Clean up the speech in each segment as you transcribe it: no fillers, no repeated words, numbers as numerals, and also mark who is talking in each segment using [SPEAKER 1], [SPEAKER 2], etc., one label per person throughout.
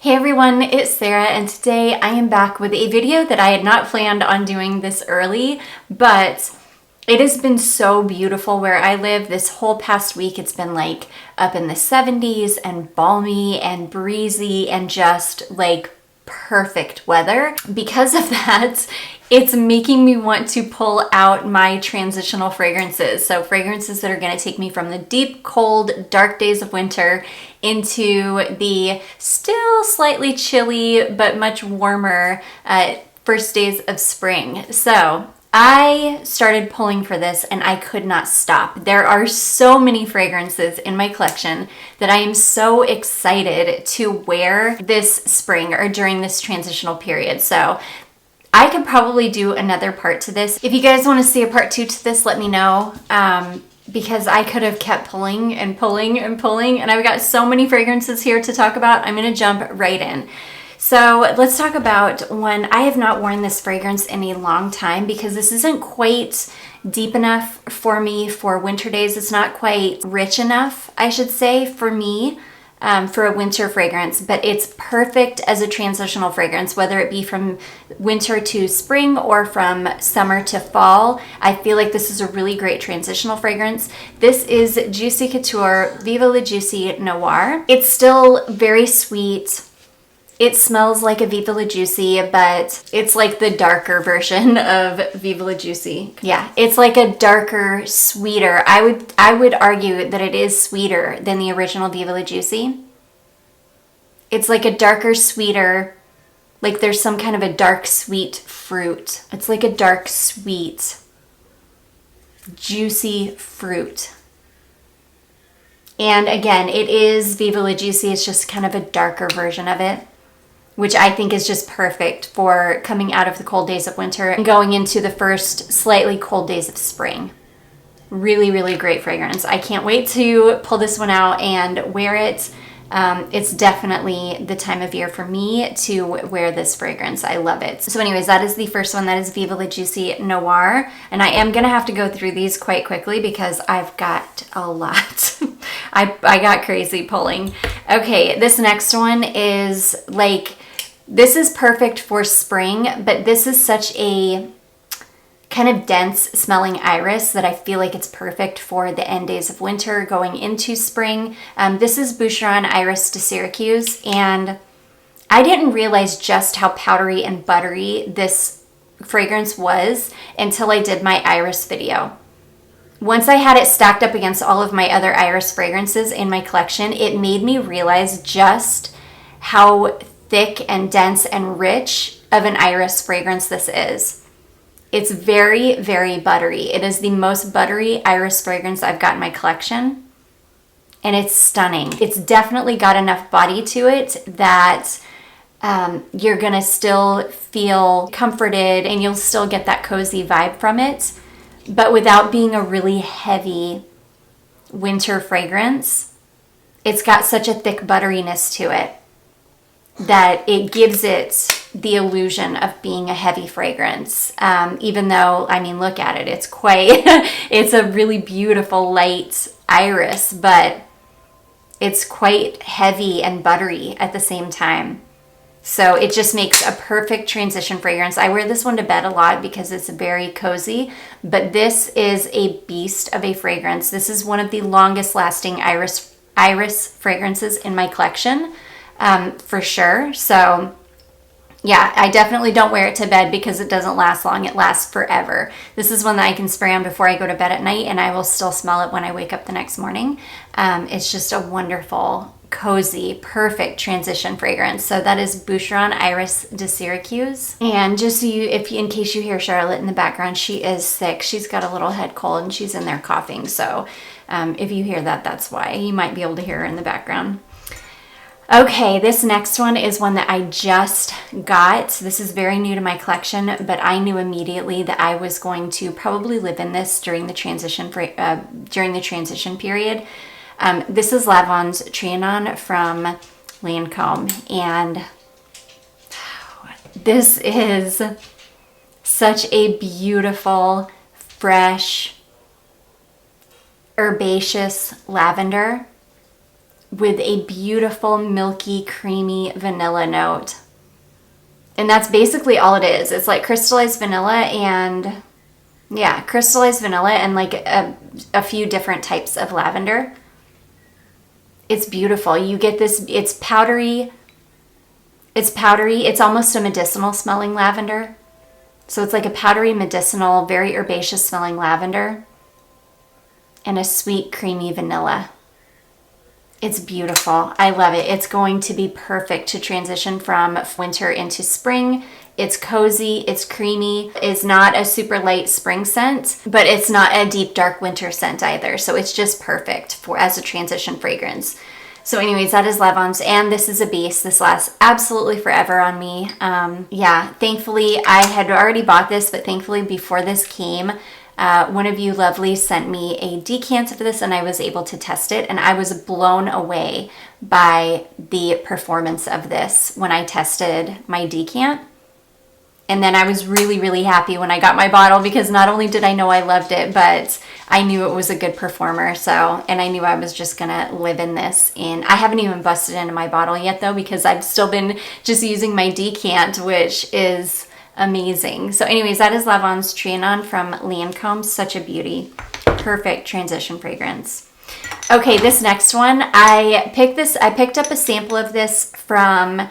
[SPEAKER 1] Hey everyone, it's Sarah, and today I am back with a video that I had not planned on doing this early, but it has been so beautiful where I live this whole past week. It's been like up in the 70s and balmy and breezy and just like perfect weather. Because of that, it's making me want to pull out my transitional fragrances. So fragrances that are going to take me from the deep, cold, dark days of winter into the still slightly chilly but much warmer first days of spring. So I started pulling for this and I could not stop. There are so many fragrances in my collection that I am so excited to wear this spring or during this transitional period. So I could probably do another part to this. If you guys want to see a part 2 to this, let me know. Because I could have kept pulling and pulling and pulling, and I've got so many fragrances here to talk about. I'm going to jump right in. So let's talk about one. I have not worn this fragrance in a long time because this isn't quite deep enough for me for winter days. It's not quite rich enough, I should say, for me. For a winter fragrance, but it's perfect as a transitional fragrance, whether it be from winter to spring or from summer to fall. I feel like this is a really great transitional fragrance. This is Juicy Couture Viva La Juicy Noir. It's still very sweet. It smells like a Viva La Juicy, but it's like the darker version of Viva La Juicy. Yeah, it's like a darker, sweeter. I would argue that it is sweeter than the original Viva La Juicy. It's like a darker, sweeter, like there's some kind of a dark, sweet fruit. It's like a dark, sweet, juicy fruit. And again, it is Viva La Juicy. It's just kind of a darker version of it, which I think is just perfect for coming out of the cold days of winter and going into the first slightly cold days of spring. Really, really great fragrance. I can't wait to pull this one out and wear it. It's definitely the time of year for me to wear this fragrance. I love it. So anyways, that is the first one. That is Viva La Juicy Noir. And I am going to have to go through these quite quickly because I've got a lot. I got crazy pulling. Okay, this next one is like, this is perfect for spring, but this is such a kind of dense smelling iris that I feel like it's perfect for the end days of winter going into spring. This is Boucheron Iris de Syracuse, and I didn't realize just how powdery and buttery this fragrance was until I did my iris video. Once I had it stacked up against all of my other iris fragrances in my collection, it made me realize just how thick and dense and rich of an iris fragrance this is. It's very, very buttery. It is the most buttery iris fragrance I've got in my collection, and it's stunning. It's definitely got enough body to it that you're gonna still feel comforted and you'll still get that cozy vibe from it, but without being a really heavy winter fragrance. It's got such a thick butteriness to it that it gives it the illusion of being a heavy fragrance. Even though, I mean, look at it. It's quite, it's a really beautiful light iris, but it's quite heavy and buttery at the same time. So it just makes a perfect transition fragrance. I wear this one to bed a lot because it's very cozy, but this is a beast of a fragrance. This is one of the longest lasting iris fragrances in my collection. For sure. So yeah, I definitely don't wear it to bed because it doesn't last long. It lasts forever. This is one that I can spray on before I go to bed at night and I will still smell it when I wake up the next morning. It's just a wonderful, cozy, perfect transition fragrance. So that is Boucheron Iris de Syracuse. And just so in case you hear Charlotte in the background, she is sick. She's got a little head cold and she's in there coughing. So if you hear that, that's why. You might be able to hear her in the background. Okay, this next one is one that I just got. This is very new to my collection, but I knew immediately that I was going to probably live in this during the transition period. This is Lavon's Tryon from Lancome, and this is such a beautiful, fresh, herbaceous lavender. with a beautiful milky, creamy vanilla note. And that's basically all it is. It's like crystallized vanilla and, yeah, crystallized vanilla and like a few different types of lavender. It's beautiful. You get this, it's powdery. It's almost a medicinal smelling lavender. So it's like a powdery, medicinal, very herbaceous smelling lavender and a sweet, creamy vanilla. It's beautiful. I love it. It's going to be perfect to transition from winter into spring. It's cozy, it's creamy. It's not a super light spring scent, but it's not a deep, dark winter scent either. So it's just perfect for as a transition fragrance. So anyways, that is Levon's, and this is a beast. This lasts absolutely forever on me. Yeah, thankfully, I had already bought this, but thankfully before this came, one of you lovely sent me a decant of this and I was able to test it, and I was blown away by the performance of this when I tested my decant. And then I was really, really happy when I got my bottle because not only did I know I loved it, but I knew it was a good performer. So, and I knew I was just gonna live in this. And I haven't even busted into my bottle yet though, because I've still been just using my decant, which is amazing. So anyways, that is Levon's Tryon from Lancome. Such a beauty. Perfect transition fragrance. Okay, this next one, I picked up a sample of this from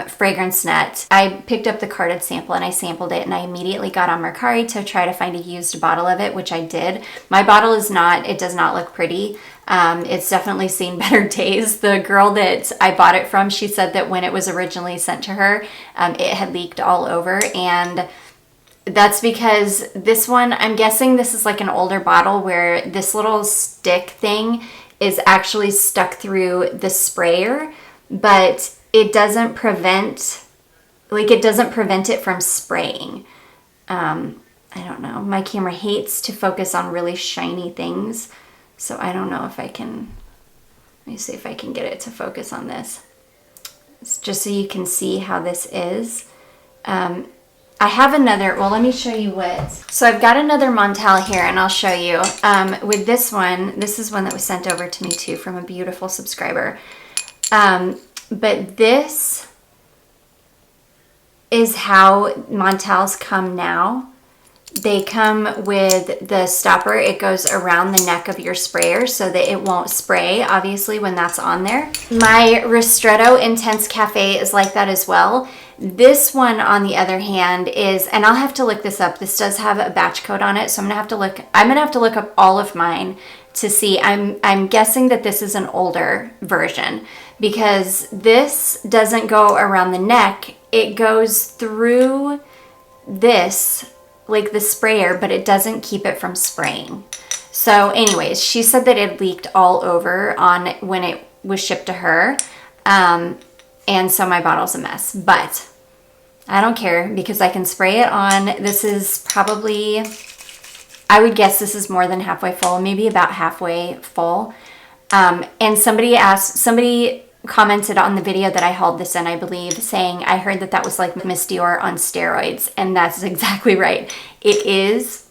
[SPEAKER 1] Fragrance Net. I picked up the carded sample and I sampled it, and I immediately got on Mercari to try to find a used bottle of it, which I did. My bottle does not look pretty. It's definitely seen better days. The girl that I bought it from, she said that when it was originally sent to her, it had leaked all over, and that's because this one, I'm guessing this is like an older bottle where this little stick thing is actually stuck through the sprayer, but it doesn't prevent it from spraying. I don't know. My camera hates to focus on really shiny things, so I don't know if I can. Let me see if I can get it to focus on this. It's just so you can see how this is. I have another, well, let me show you what. So I've got another Montale here, and I'll show you. With this one, this is one that was sent over to me too from a beautiful subscriber. But this is how Montales come now. They come with the stopper. It goes around the neck of your sprayer so that it won't spray, obviously, when that's on there. My Ristretto Intense Cafe is like that as well. This one, on the other hand, is, and I'll have to look this up. This does have a batch code on it, so I'm gonna have to look up all of mine to see. I'm guessing that this is an older version, because this doesn't go around the neck. It goes through this, like the sprayer, but it doesn't keep it from spraying. So anyways, she said that it leaked all over on when it was shipped to her. And so my bottle's a mess, but I don't care because I can spray it on. This is probably, I would guess this is more than halfway full, maybe about halfway full. And somebody commented on the video that I hauled this in, I believe, saying, I heard that was like Miss Dior on steroids, and that's exactly right. It is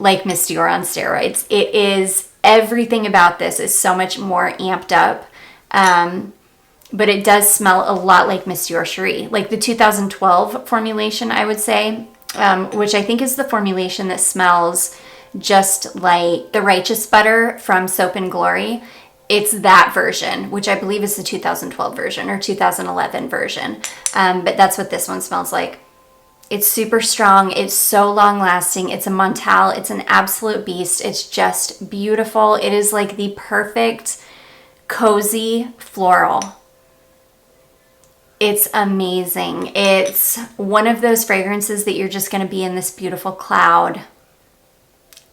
[SPEAKER 1] like Miss Dior on steroids. It is, everything about this is so much more amped up, but it does smell a lot like Miss Dior Cherie, like the 2012 formulation, I would say, which I think is the formulation that smells just like the Righteous Butter from Soap and Glory. It's that version, which I believe is the 2012 version or 2011 version. But that's what this one smells like. It's super strong. It's so long lasting. It's a Montale. It's an absolute beast. It's just beautiful. It is like the perfect cozy floral. It's amazing. It's one of those fragrances that you're just going to be in this beautiful cloud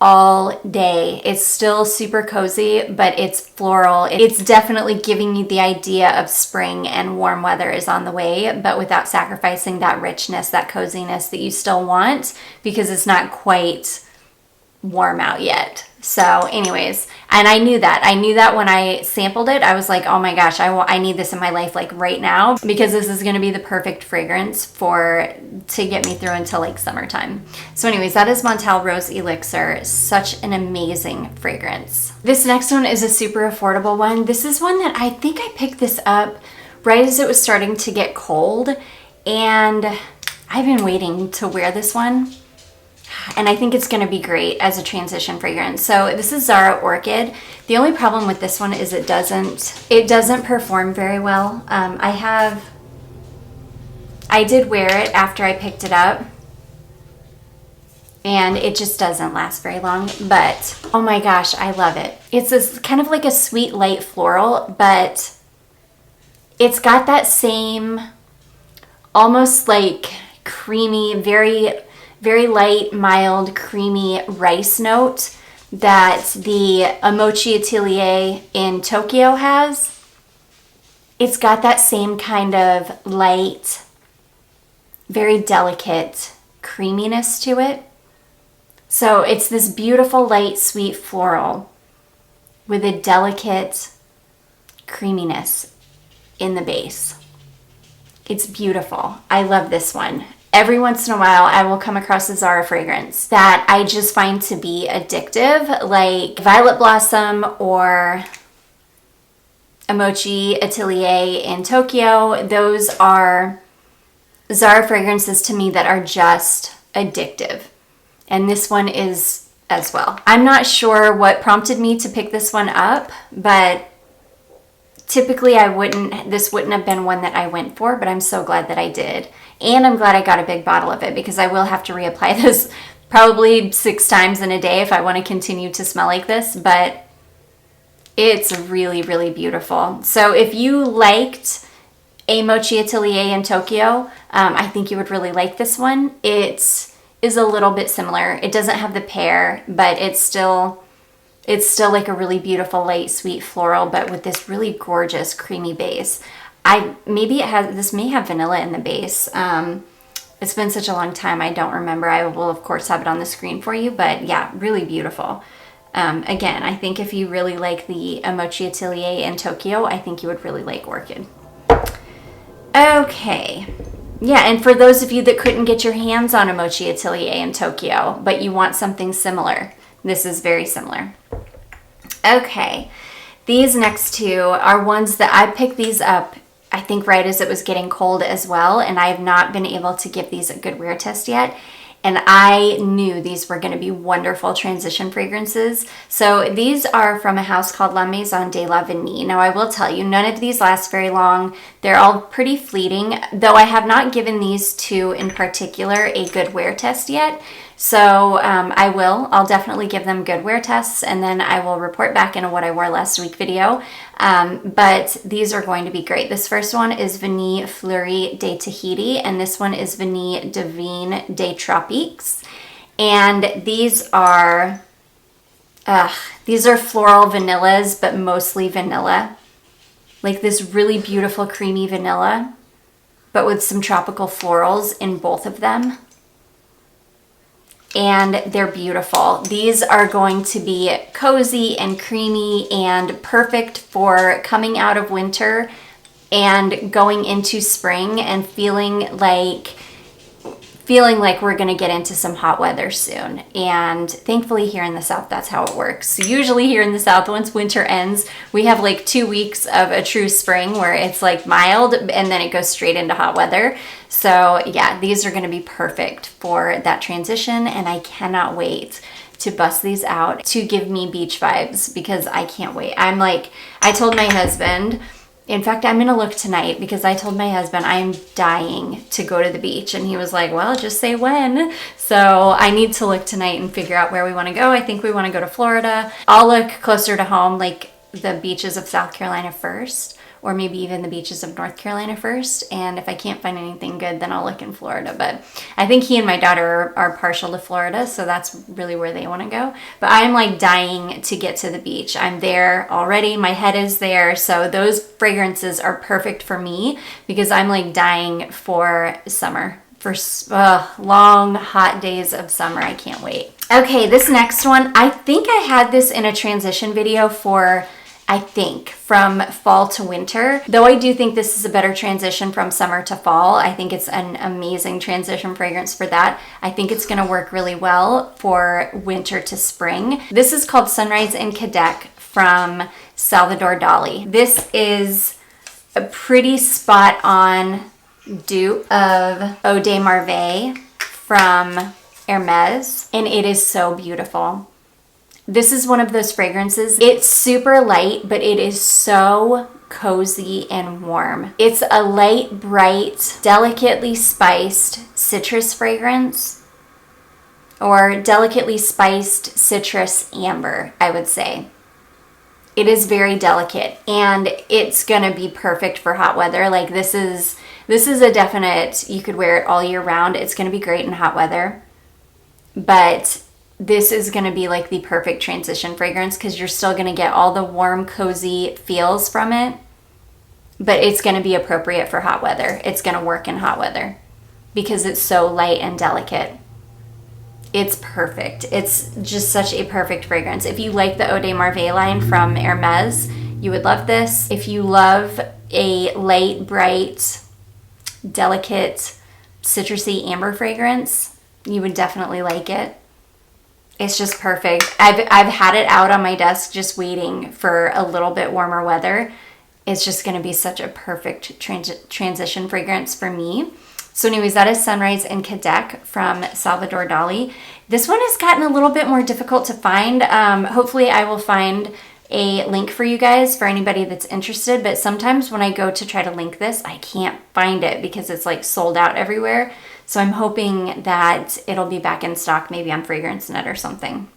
[SPEAKER 1] all day. It's still super cozy, but it's floral. It's definitely giving you the idea of spring and warm weather is on the way, but without sacrificing that richness, that coziness that you still want, because it's not quite warm out yet. So anyways, and I knew that when I sampled it, I was like, oh my gosh, I need this in my life like right now, because this is going to be the perfect fragrance to get me through until like summertime. So anyways, that is Montale Rose Elixir. Such an amazing fragrance. This next one is a super affordable one. This is one that I think I picked this up right as it was starting to get cold, and I've been waiting to wear this one. And I think it's going to be great as a transition fragrance. So this is Zara Orchid. The only problem with this one is it doesn't perform very well. I did wear it after I picked it up, and it just doesn't last very long, but oh my gosh, I love it. It's this kind of like a sweet light floral, but it's got that same almost like creamy, very light, mild, creamy rice note that the Mochi Atelier in Tokyo has. It's got that same kind of light, very delicate creaminess to it. So it's this beautiful, light, sweet floral with a delicate creaminess in the base. It's beautiful. I love this one. Every once in a while, I will come across a Zara fragrance that I just find to be addictive, like Violet Blossom or Mochi Atelier in Tokyo. Those are Zara fragrances to me that are just addictive. And this one is as well. I'm not sure what prompted me to pick this one up, but typically this wouldn't have been one that I went for, but I'm so glad that I did. And I'm glad I got a big bottle of it, because I will have to reapply this probably 6 times in a day if I want to continue to smell like this, but it's really, really beautiful. So if you liked a Mochi Atelier in Tokyo, I think you would really like this one. It is a little bit similar. It doesn't have the pear, but it's still like a really beautiful light sweet floral, but with this really gorgeous creamy base. This may have vanilla in the base. It's been such a long time, I don't remember. I will of course have it on the screen for you, but yeah, really beautiful. Again, I think if you really like the Mochi Atelier in Tokyo, I think you would really like Orchid. Okay. Yeah, and for those of you that couldn't get your hands on a Mochi Atelier in Tokyo, but you want something similar, this is very similar. Okay, these next two are ones that I picked these up, I think right as it was getting cold as well, and I have not been able to give these a good wear test yet. And I knew these were going to be wonderful transition fragrances. So these are from a house called La Maison de la Vanille. Now I will tell you, none of these last very long. They're all pretty fleeting, though I have not given these two in particular a good wear test yet. So I'll definitely give them good wear tests, and then I will report back in a what I wore last week video. But these are going to be great. This first one is Vanille Fleurie de Tahiti, and this one is Vanille Divine des Tropiques. And these are floral vanillas, but mostly vanilla. Like this really beautiful creamy vanilla, but with some tropical florals in both of them. And they're beautiful. These are going to be cozy and creamy and perfect for coming out of winter and going into spring and feeling like we're gonna get into some hot weather soon. And thankfully here in the South, that's how it works. So usually here in the South, once winter ends, we have like 2 weeks of a true spring where it's like mild and then it goes straight into hot weather. So yeah, these are gonna be perfect for that transition, and I cannot wait to bust these out to give me beach vibes, because I can't wait. I told my husband, in fact, I'm gonna look tonight, because I told my husband I'm dying to go to the beach, and he was like, well, just say when. So I need to look tonight and figure out where we want to go. I think we want to go to Florida. I'll look closer to home, like the beaches of South Carolina first, or maybe even the beaches of North Carolina first. And if I can't find anything good, then I'll look in Florida. But I think he and my daughter are partial to Florida, so that's really where they want to go. But I'm like dying to get to the beach. I'm there already. My head is there. So those fragrances are perfect for me, because I'm like dying for summer, for long, hot days of summer. I can't wait. Okay, this next one, I think I had this in a transition video for, I think, from fall to winter. Though I do think this is a better transition from summer to fall. I think it's an amazing transition fragrance for that. I think it's gonna work really well for winter to spring. This is called Sunrise in Cadaques from Salvador Dali. This is a pretty spot on dupe of Eau de Marveille from Hermes, and it is so beautiful. This is one of those fragrances. It's super light, but it is so cozy and warm. It's a light, bright, delicately spiced citrus fragrance, or delicately spiced citrus amber, I would say. It is very delicate, and it's gonna be perfect for hot weather. Like this is a definite, you could wear it all year round. It's gonna be great in hot weather. But this is going to be like the perfect transition fragrance because you're still going to get all the warm, cozy feels from it, but it's going to be appropriate for hot weather. It's going to work in hot weather because it's so light and delicate. It's perfect. It's just such a perfect fragrance. If you like the Eau de Marveille line from Hermes, you would love this. If you love a light, bright, delicate, citrusy amber fragrance, you would definitely like it. It's just perfect. I've had it out on my desk just waiting for a little bit warmer weather. It's just going to be such a perfect transition fragrance for me. So anyways, that is Sunrise in Cadaques from Salvador Dali. This one has gotten a little bit more difficult to find. Hopefully I will find a link for you guys for anybody that's interested, but sometimes when I go to try to link this, I can't find it because it's like sold out everywhere. So I'm hoping that it'll be back in stock maybe on FragranceNet or something.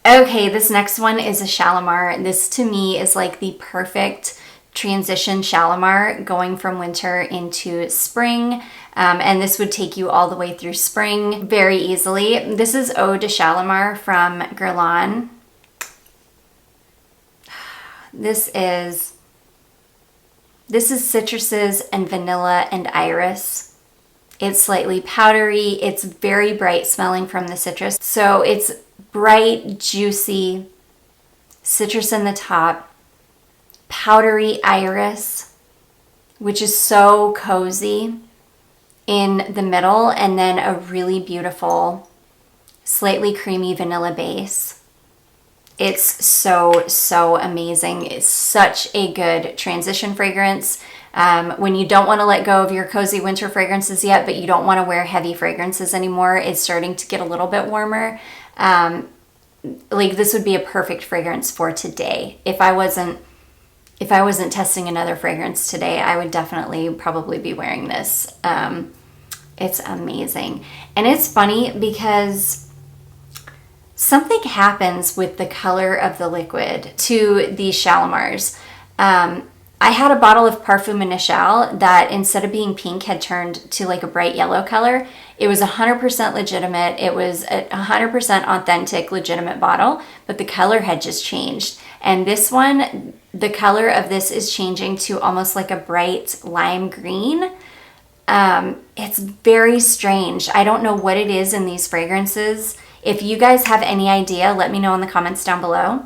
[SPEAKER 1] Okay, this next one is a Shalimar. This to me is like the perfect transition Shalimar going from winter into spring. And this would take you all the way through spring very easily. This is Eau de Shalimar from Guerlain. This is citruses and vanilla and iris. It's slightly powdery. It's very bright smelling from the citrus. So it's bright, juicy, citrus in the top, powdery iris, which is so cozy in the middle, and then a really beautiful, slightly creamy vanilla base. It's so amazing. It's such a good transition fragrance. When you don't want to let go of your cozy winter fragrances yet, but you don't want to wear heavy fragrances anymore, it's starting to get a little bit warmer. Like this would be a perfect fragrance for today. If I wasn't testing another fragrance today, I would definitely probably be wearing this. It's amazing. And it's funny because something happens with the color of the liquid to these Shalimars. I had a bottle of Parfum Initial that instead of being pink had turned to like a bright yellow color. It was 100% legitimate. It was a 100% authentic, legitimate bottle, but the color had just changed. And this one, the color of this is changing to almost like a bright lime green. It's very strange. I don't know what it is in these fragrances. If you guys have any idea, let me know in the comments down below.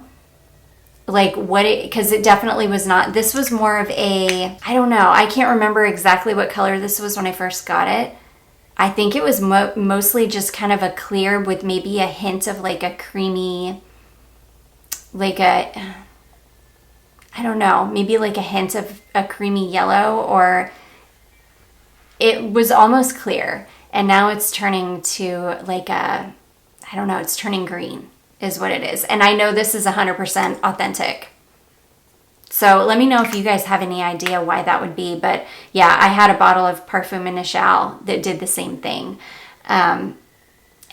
[SPEAKER 1] Like what it, because it definitely was not, this was more of a, I don't know, I can't remember exactly what color this was when I first got it. I think it was mostly just kind of a clear with maybe a hint of like a creamy, like a, I don't know, maybe like a hint of a creamy yellow, or it was almost clear. And now it's turning to like a, I don't know, it's turning green is what it is. And I know this is 100% authentic. So let me know if you guys have any idea why that would be. But yeah, I had a bottle of Parfum Initial that did the same thing. And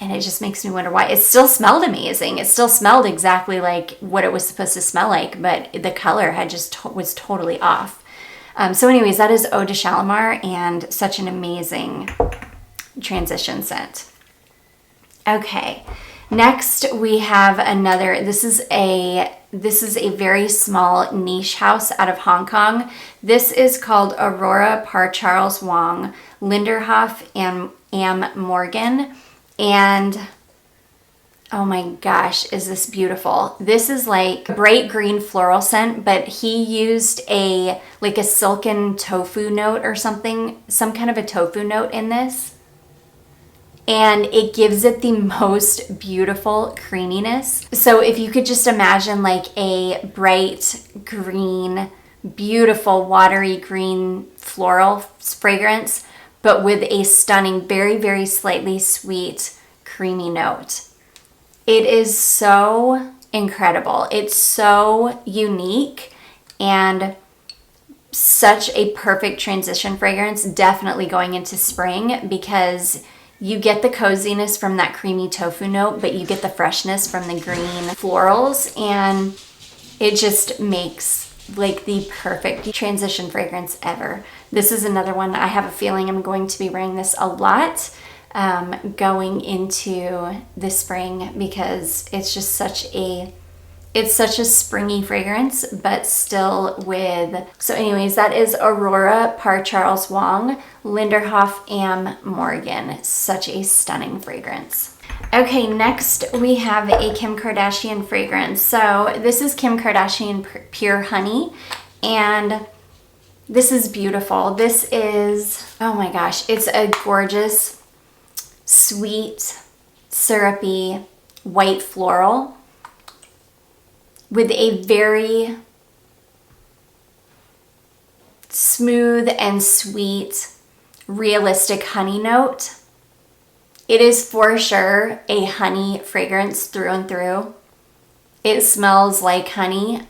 [SPEAKER 1] it just makes me wonder why. It still smelled amazing. It still smelled exactly like what it was supposed to smell like, but the color had just was totally off. So anyways, that is Eau de Shalimar, and such an amazing transition scent. Okay. Next, we have another, this is a very small niche house out of Hong Kong. This is called Aurora par Charles Wong, Linderhof and Am Morgan. And Oh my gosh, is this beautiful. This is like a bright green floral scent, but he used like a silken tofu note or something, some kind of a tofu note in this. And it gives it the most beautiful creaminess. So if you could just imagine like a bright green, beautiful watery green floral fragrance, but with a stunning, very, very slightly sweet, creamy note. It is so incredible. It's so unique and such a perfect transition fragrance, definitely going into spring, because you get the coziness from that creamy tofu note, but you get the freshness from the green florals, and it just makes like the perfect transition fragrance ever. This is another one I have a feeling I'm going to be wearing this a lot going into the spring, because it's just such a springy fragrance, but still with... So anyways, that is Aurora par Charles Wong, Linderhof Am Morgan. Such a stunning fragrance. Okay, next we have a Kim Kardashian fragrance. So this is Kim Kardashian Pure Honey, and this is beautiful. This is, oh my gosh, it's a gorgeous, sweet, syrupy, white floral with a very smooth and sweet, realistic honey note. It is for sure a honey fragrance through and through. It smells like honey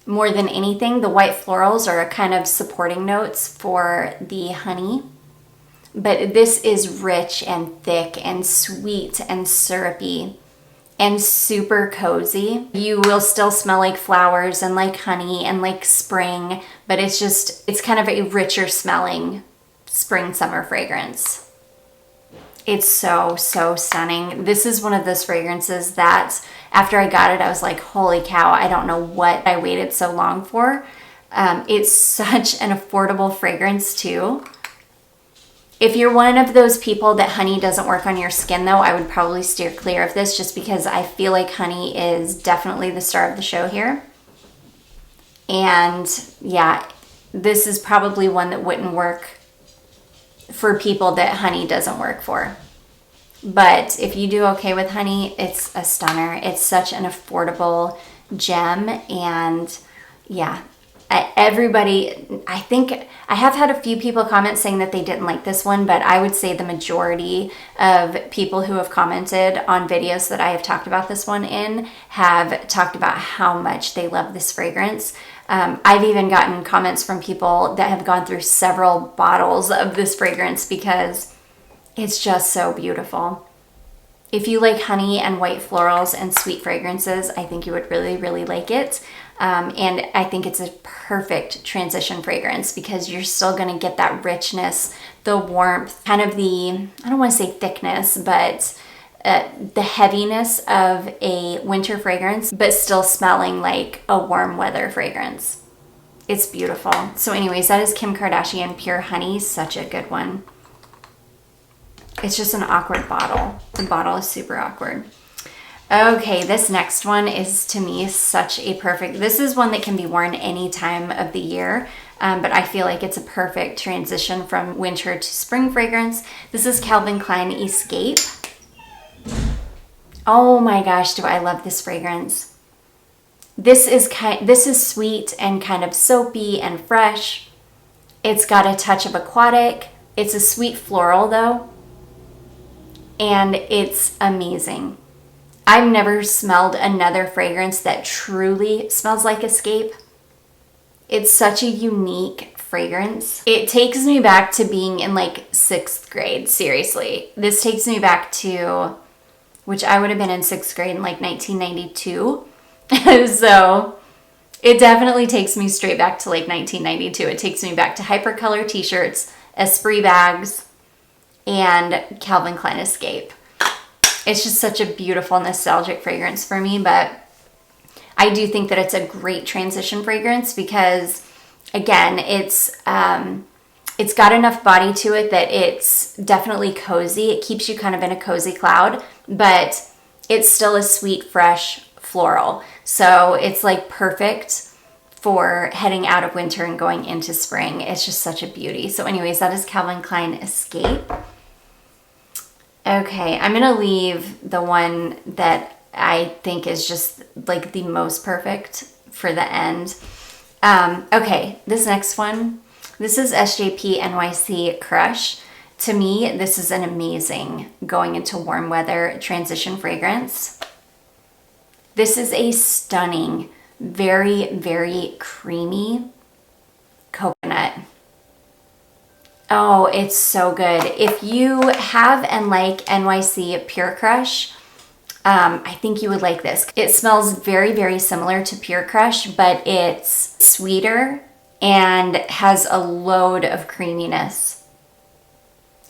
[SPEAKER 1] more than anything. The white florals are kind of supporting notes for the honey. But this is rich and thick and sweet and syrupy and super cozy. You will still smell like flowers and like honey and like spring, but it's kind of a richer smelling spring summer fragrance. It's so, so stunning. This is one of those fragrances that after I got it, I was like, holy cow, I don't know what I waited so long for. It's such an affordable fragrance too. If you're one of those people that honey doesn't work on your skin though, I would probably steer clear of this, just because I feel like honey is definitely the star of the show here. And yeah, this is probably one that wouldn't work for people that honey doesn't work for. But if you do okay with honey, it's a stunner. It's such an affordable gem, and yeah, everybody, I think I have had a few people comment saying that they didn't like this one, but I would say the majority of people who have commented on videos that I have talked about this one in have talked about how much they love this fragrance. I've even gotten comments from people that have gone through several bottles of this fragrance because it's just so beautiful. If you like honey and white florals and sweet fragrances, I think you would really, really like it. And I think it's a perfect transition fragrance because you're still going to get that richness, the warmth, kind of the, I don't want to say thickness, but the heaviness of a winter fragrance, but still smelling like a warm weather fragrance. It's beautiful. So anyways, that is Kim Kardashian Pure Honey. Such a good one. It's just an awkward bottle. The bottle is super awkward. Okay, this next one is to me such a perfect, this is one that can be worn any time of the year, but I feel like it's a perfect transition from winter to spring fragrance. This is Calvin Klein Escape. Oh my gosh, do I love this fragrance. This is sweet and kind of soapy and fresh. It's got a touch of aquatic. It's a sweet floral though, and it's amazing. I've never smelled another fragrance that truly smells like Escape. It's such a unique fragrance. It takes me back to being in like 6th grade, seriously. This takes me back to, which I would have been in 6th grade in like 1992. So it definitely takes me straight back to like 1992. It takes me back to Hypercolor t-shirts, Esprit bags, and Calvin Klein Escape. It's just such a beautiful nostalgic fragrance for me, but I do think that it's a great transition fragrance because, again, it's got enough body to it that it's definitely cozy. It keeps you kind of in a cozy cloud, but it's still a sweet, fresh floral. So it's like perfect for heading out of winter and going into spring. It's just such a beauty. So anyways, that is Calvin Klein Escape. Okay, I'm gonna leave the one that I think is just like the most perfect for the end. Okay, this next one, this is SJP NYC Crush. To me, this is an amazing going into warm weather transition fragrance. This is a stunning, very, very creamy coconut. Oh, it's so good. If you have and like NYC Pure Crush, I think you would like this. It smells very, very similar to Pure Crush, but it's sweeter and has a load of creaminess.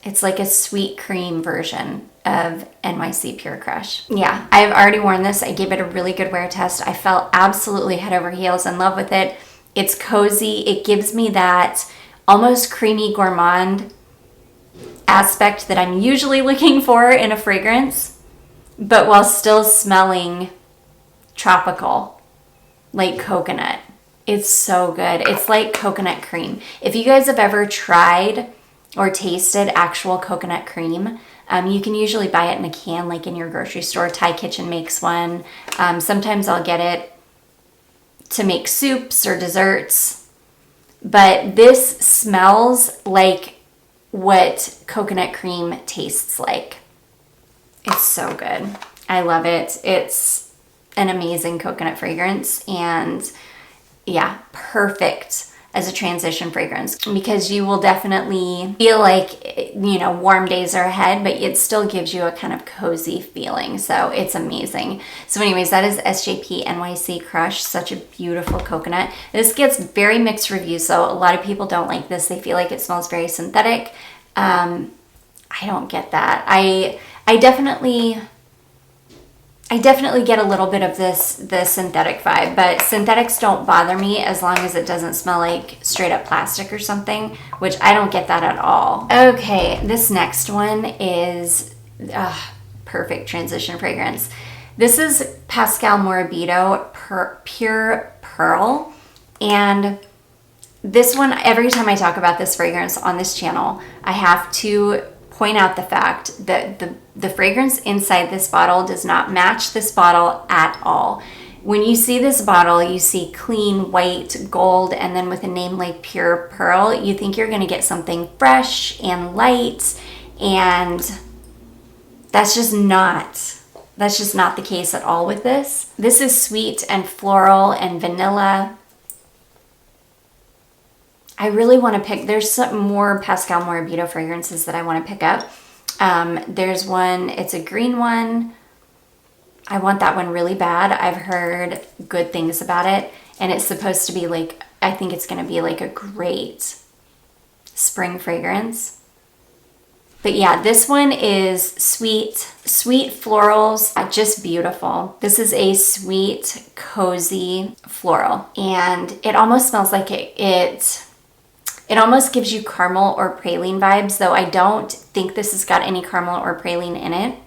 [SPEAKER 1] It's like a sweet cream version of NYC Pure Crush. Yeah, I've already worn this. I gave it a really good wear test. I fell absolutely head over heels in love with it. It's cozy. It gives me that almost creamy gourmand aspect that I'm usually looking for in a fragrance, but while still smelling tropical, like coconut. It's so good. It's like coconut cream. If you guys have ever tried or tasted actual coconut cream, you can usually buy it in a can, like in your grocery store. Thai Kitchen makes one. Sometimes I'll get it to make soups or desserts. But this smells like what coconut cream tastes like. It's so good. I love it. It's an amazing coconut fragrance, and yeah, perfect as a transition fragrance, because you will definitely feel like, you know, warm days are ahead, but it still gives you a kind of cozy feeling. So it's amazing. So anyways, that is SJP NYC Crush. Such a beautiful coconut. This gets very mixed reviews, so a lot of people don't like this. They feel like it smells very synthetic. I don't get that. I definitely get a little bit of the synthetic vibe, but synthetics don't bother me as long as it doesn't smell like straight up plastic or something, which I don't get that at all. Okay, this next one is perfect transition fragrance. This is Pascal Morabito Pure Pearl, and this one, every time I talk about this fragrance on this channel, I have to point out the fact that the fragrance inside this bottle does not match this bottle at all. When you see this bottle, you see clean white gold, and then with a name like Pure Pearl, you think you're gonna get something fresh and light, and that's just not the case at all with this. This is sweet and floral and vanilla. I really want to pick, there's some more Pascal Morabito fragrances that I want to pick up. There's one, it's a green one. I want that one really bad. I've heard good things about it, and it's supposed to be like, I think it's going to be like a great spring fragrance. But yeah, this one is sweet florals, just beautiful. This is a sweet, cozy floral, and it almost smells like it almost gives you caramel or praline vibes, though I don't think this has got any caramel or praline in it.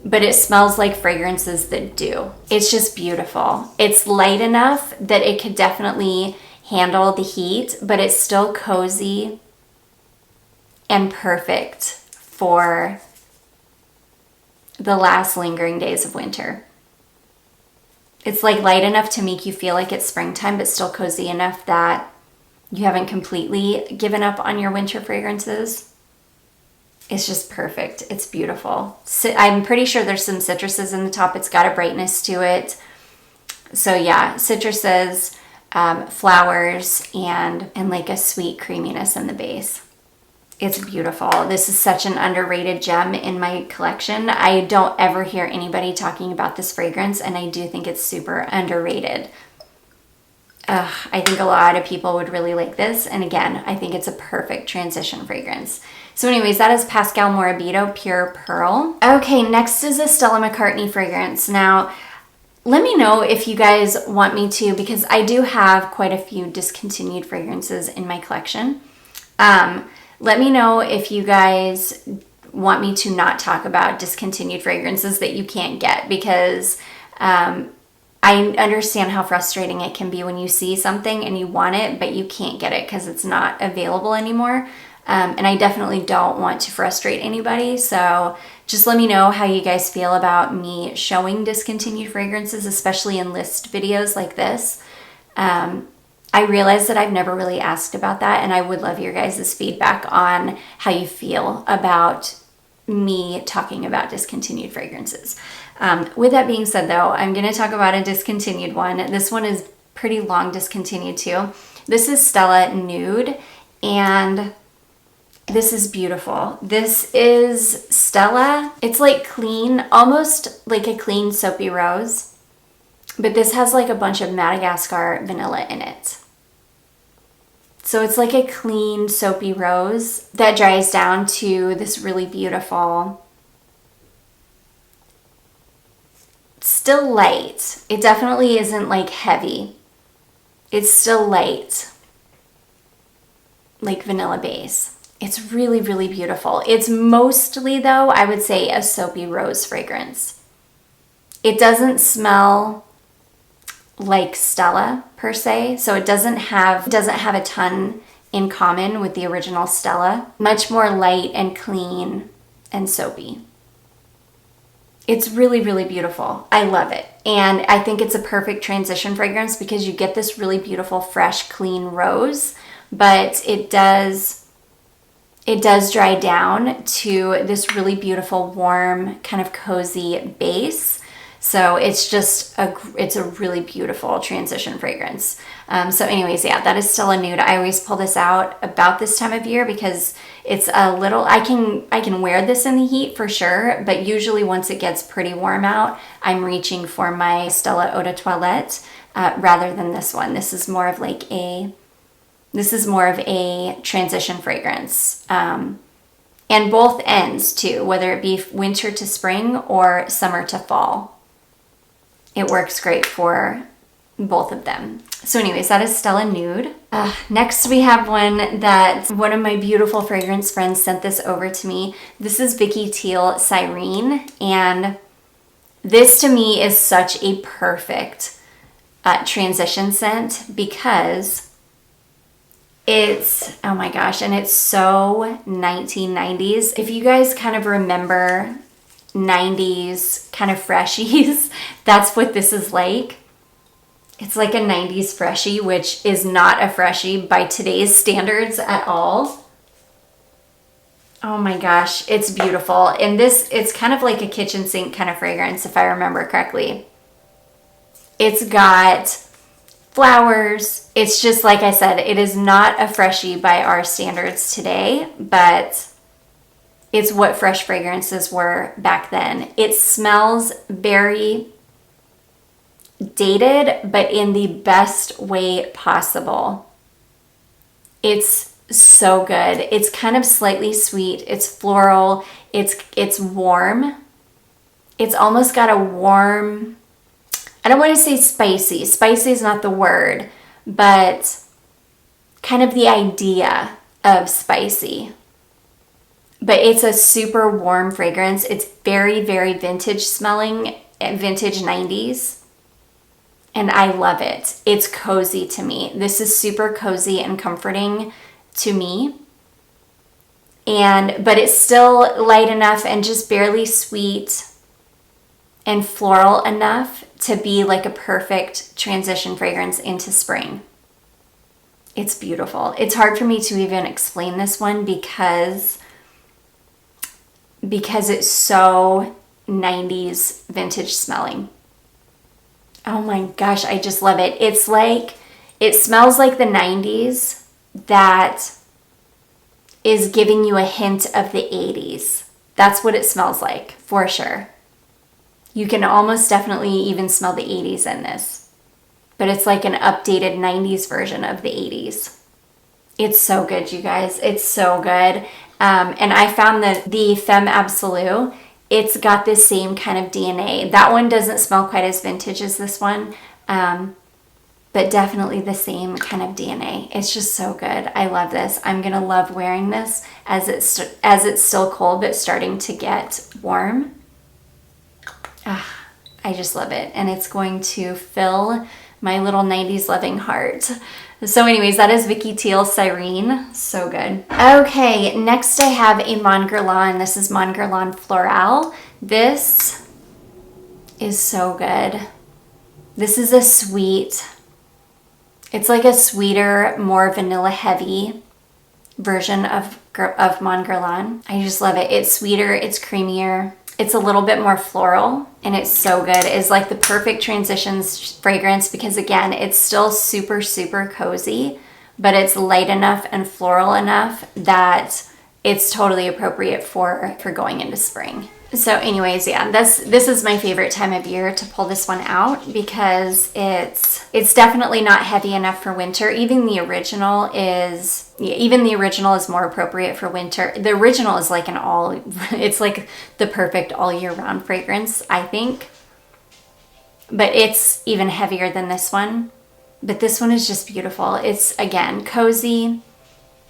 [SPEAKER 1] But it smells like fragrances that do. It's just beautiful. It's light enough that it could definitely handle the heat, but it's still cozy and perfect for the last lingering days of winter. It's like light enough to make you feel like it's springtime, but still cozy enough that you haven't completely given up on your winter fragrances. It's just perfect. It's beautiful. I'm pretty sure there's some citruses in the top. It's got a brightness to it. So yeah, citruses, flowers, and like a sweet creaminess in the base. It's beautiful. This is such an underrated gem in my collection. I don't ever hear anybody talking about this fragrance, and I do think it's super underrated. I think a lot of people would really like this. And again, I think it's a perfect transition fragrance. So anyways, that is Pascal Morabito Pure Pearl. Okay, next is a Stella McCartney fragrance. Now, let me know if you guys want me to, because I do have quite a few discontinued fragrances in my collection. Let me know if you guys want me to not talk about discontinued fragrances that you can't get, because I understand how frustrating it can be when you see something and you want it, but you can't get it because it's not available anymore. And I definitely don't want to frustrate anybody. So just let me know how you guys feel about me showing discontinued fragrances, especially in list videos like this. I realize that I've never really asked about that, and I would love your guys' feedback on how you feel about me talking about discontinued fragrances. With that being said, though, I'm going to talk about a discontinued one. This one is pretty long discontinued too. This is Stella Nude, and this is beautiful. This is Stella. It's like clean, almost like a clean soapy rose, but this has like a bunch of Madagascar vanilla in it. So it's like a clean soapy rose that dries down to this really beautiful, still light. It definitely isn't like heavy. It's still light, like vanilla base. It's really, really beautiful. It's mostly, though, I would say a soapy rose fragrance. It doesn't smell like Stella per se, so it doesn't have a ton in common with the original Stella. Much more light and clean and soapy. It's really, really beautiful. I love it. And I think it's a perfect transition fragrance because you get this really beautiful, fresh, clean rose, but it does dry down to this really beautiful, warm, kind of cozy base. So it's a really beautiful transition fragrance. So anyways, yeah, that is Stella Nude. I always pull this out about this time of year because it's a little, I can wear this in the heat for sure, but usually once it gets pretty warm out, I'm reaching for my Stella Eau de Toilette rather than this one. This is more of a transition fragrance. And both ends too, whether it be winter to spring or summer to fall. It works great for both of them. So anyways, that is Stella Nude. Next we have one that one of my beautiful fragrance friends sent this over to me. This is Vicky Teal Cyrene, and this to me is such a perfect transition scent because it's, oh my gosh, and it's so 1990s. If you guys kind of remember 90s kind of freshies, that's what this is like. It's like a 90s freshie, which is not a freshie by today's standards at all. Oh my gosh, it's beautiful. And it's kind of like a kitchen sink kind of fragrance, if I remember correctly. It's got flowers. It's just, like I said, it is not a freshie by our standards today, but it's what fresh fragrances were back then. It smells very dated, but in the best way possible. It's so good. It's kind of slightly sweet. It's floral. It's warm. It's almost got a warm, I don't want to say spicy. Spicy is not the word, but kind of the idea of spicy. But it's a super warm fragrance. It's very, very vintage smelling, vintage 90s. And I love it. It's cozy to me. This is super cozy and comforting to me. But it's still light enough and just barely sweet and floral enough to be like a perfect transition fragrance into spring. It's beautiful. It's hard for me to even explain this one because it's so 90s vintage smelling. Oh my gosh, I just love it. It's like, it smells like the 90s that is giving you a hint of the 80s. That's what it smells like, for sure. You can almost definitely even smell the 80s in this. But it's like an updated 90s version of the 80s. It's so good, you guys. It's so good. And I found that the Femme Absolue, it's got this same kind of DNA. That one doesn't smell quite as vintage as this one, but but definitely the same kind of DNA. It's just so good. I love this. I'm gonna love wearing this as it's still cold but starting to get warm. I just love it, and it's going to fill my little 90s loving heart. So anyways, that is Vicky Teal Cyrene. So good. Okay, next I have a Mon Guerlain. This is Mon Guerlain Floral. This is so good. This is a sweet, it's like a sweeter, more vanilla heavy version of Mon Guerlain. I just love it. It's sweeter, it's creamier. It's a little bit more floral, and it's so good. It's like the perfect transitions fragrance because again, it's still super, super cozy, but it's light enough and floral enough that it's totally appropriate for going into spring. So anyways, yeah, this is my favorite time of year to pull this one out because it's definitely not heavy enough for winter. Even the original is more appropriate for winter. The original is like it's like the perfect all year round fragrance, I think. But it's even heavier than this one. But this one is just beautiful. It's again cozy,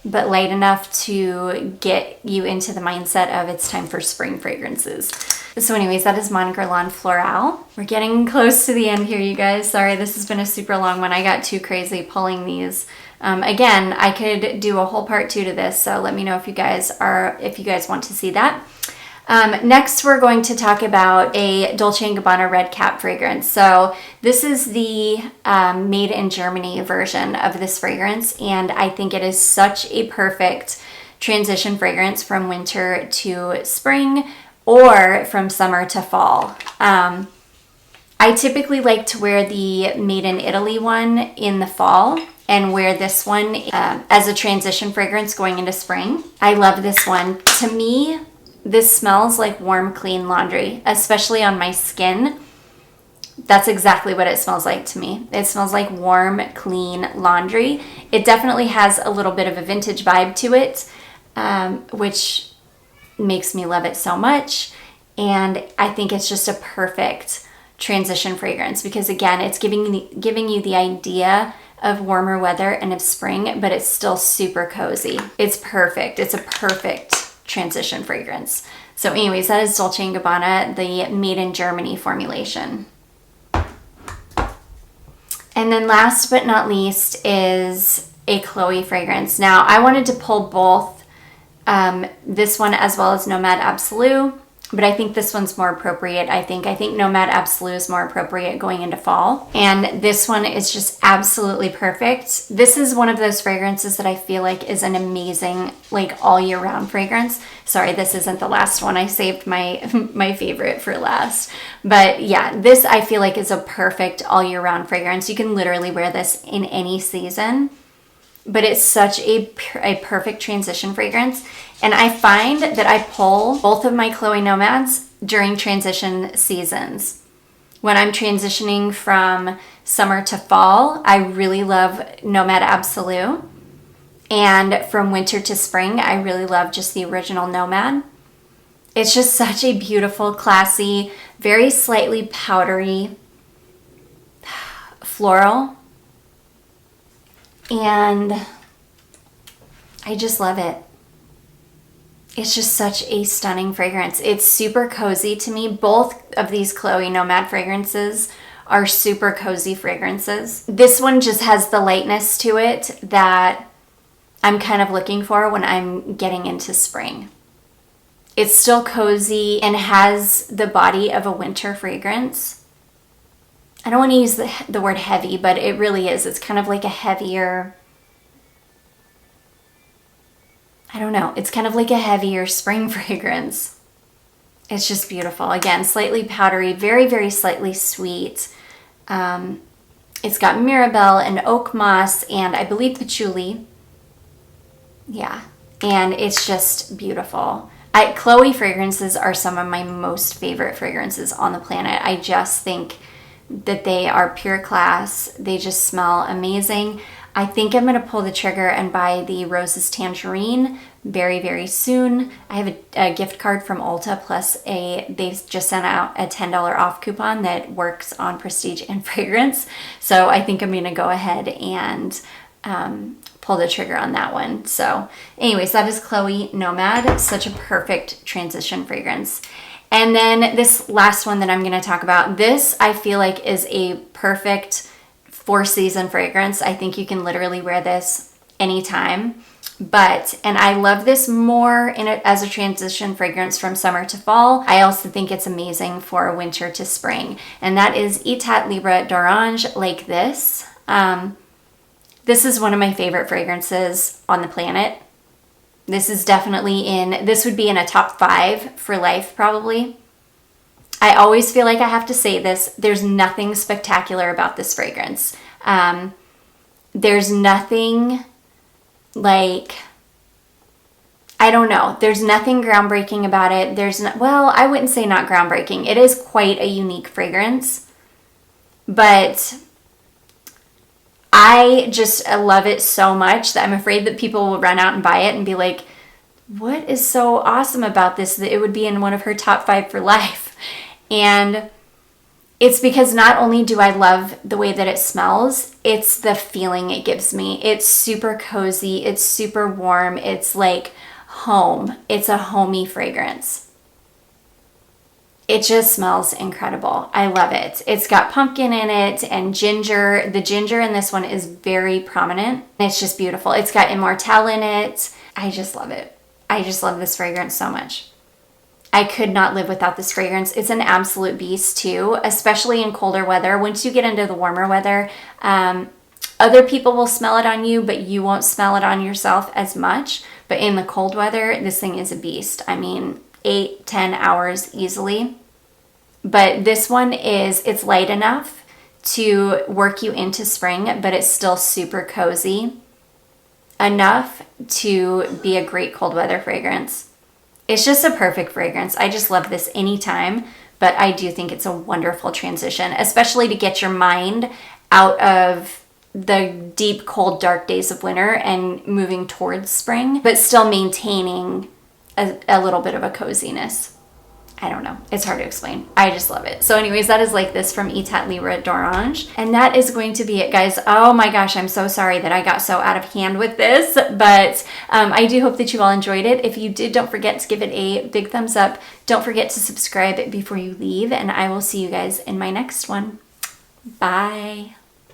[SPEAKER 1] but light enough to get you into the mindset of it's time for spring fragrances. So anyways, that is Mon Guerlain Floral. We're getting close to the end here, you guys. Sorry, this has been a super long one. I got too crazy pulling these. Again, I could do a whole part 2 to this, so let me know if you guys want to see that. Next, we're going to talk about a Dolce & Gabbana Red Cap fragrance. So this is the made in Germany version of this fragrance, and I think it is such a perfect transition fragrance from winter to spring or from summer to fall. I typically like to wear the made in Italy one in the fall and wear this one as a transition fragrance going into spring. I love this one. To me, this smells like warm, clean laundry, especially on my skin. That's exactly what it smells like to me. It smells like warm, clean laundry. It definitely has a little bit of a vintage vibe to it, which makes me love it so much. And I think it's just a perfect transition fragrance because again, it's giving you the idea of warmer weather and of spring, but it's still super cozy. It's perfect. It's a perfect transition fragrance. So anyways, that is Dolce & Gabbana, the made in Germany formulation. And then last but not least is a Chloe fragrance. Now I wanted to pull both this one as well as Nomad Absolu, but I think this one's more appropriate. I think Nomad Absolu is more appropriate going into fall. And this one is just absolutely perfect. This is one of those fragrances that I feel like is an amazing, like all year round fragrance. Sorry, this isn't the last one. I saved my favorite for last. But yeah, this I feel like is a perfect all year round fragrance. You can literally wear this in any season. But it's such a perfect transition fragrance. And I find that I pull both of my Chloe Nomads during transition seasons. When I'm transitioning from summer to fall, I really love Nomad Absolu. And from winter to spring, I really love just the original Nomad. It's just such a beautiful, classy, very slightly powdery floral. And I just love it. It's just such a stunning fragrance. It's super cozy to me. Both of these Chloe Nomad fragrances are super cozy fragrances. This one just has the lightness to it that I'm kind of looking for when I'm getting into spring. It's still cozy and has the body of a winter fragrance. I don't want to use the word heavy, but it really is. It's kind of like a heavier, I don't know. It's kind of like a heavier spring fragrance. It's just beautiful. Again, slightly powdery, very, very slightly sweet. It's got Mirabelle and oak moss and I believe patchouli. Yeah, and it's just beautiful. Chloe fragrances are some of my most favorite fragrances on the planet. I just think that they are pure class. They just smell amazing. I think I'm going to pull the trigger and buy the Roses Tangerine very, very soon. I have a gift card from Ulta plus they just sent out a $10 off coupon that works on prestige and fragrance. So I think I'm going to go ahead and pull the trigger on that one. So anyways, that is Chloe Nomad. Such a perfect transition fragrance. And then this last one that I'm going to talk about, this I feel like is a perfect 4-season fragrance. I think you can literally wear this anytime. And I love this more as a transition fragrance from summer to fall. I also think it's amazing for winter to spring. And that is Etat Libre d'Orange Like This. This is one of my favorite fragrances on the planet. This is definitely this would be in a top 5 for life probably. I always feel like I have to say this. There's nothing spectacular about this fragrance. There's nothing like, I don't know. There's nothing groundbreaking about it. Well, I wouldn't say not groundbreaking. It is quite a unique fragrance, but I just love it so much that I'm afraid that people will run out and buy it and be like, what is so awesome about this that it would be in one of her top 5 for life? And it's because not only do I love the way that it smells, it's the feeling it gives me. It's super cozy. It's super warm. It's like home. It's a homey fragrance. It just smells incredible. I love it. It's got pumpkin in it and ginger. The ginger in this one is very prominent. It's just beautiful. It's got Immortelle in it. I just love it. I just love this fragrance so much. I could not live without this fragrance. It's an absolute beast too, especially in colder weather. Once you get into the warmer weather, other people will smell it on you, but you won't smell it on yourself as much. But in the cold weather, this thing is a beast. I mean, 8-10 hours easily. But this one it's light enough to work you into spring, but it's still super cozy enough to be a great cold weather fragrance. It's just a perfect fragrance. I just love this anytime, but I do think it's a wonderful transition, especially to get your mind out of the deep, cold, dark days of winter and moving towards spring, but still maintaining a little bit of a coziness. I don't know. It's hard to explain. I just love it. So anyways, that is Like This from Etat Libre d'Orange. And that is going to be it, guys. Oh my gosh, I'm so sorry that I got so out of hand with this, but I do hope that you all enjoyed it. If you did, don't forget to give it a big thumbs up. Don't forget to subscribe before you leave, and I will see you guys in my next one. Bye.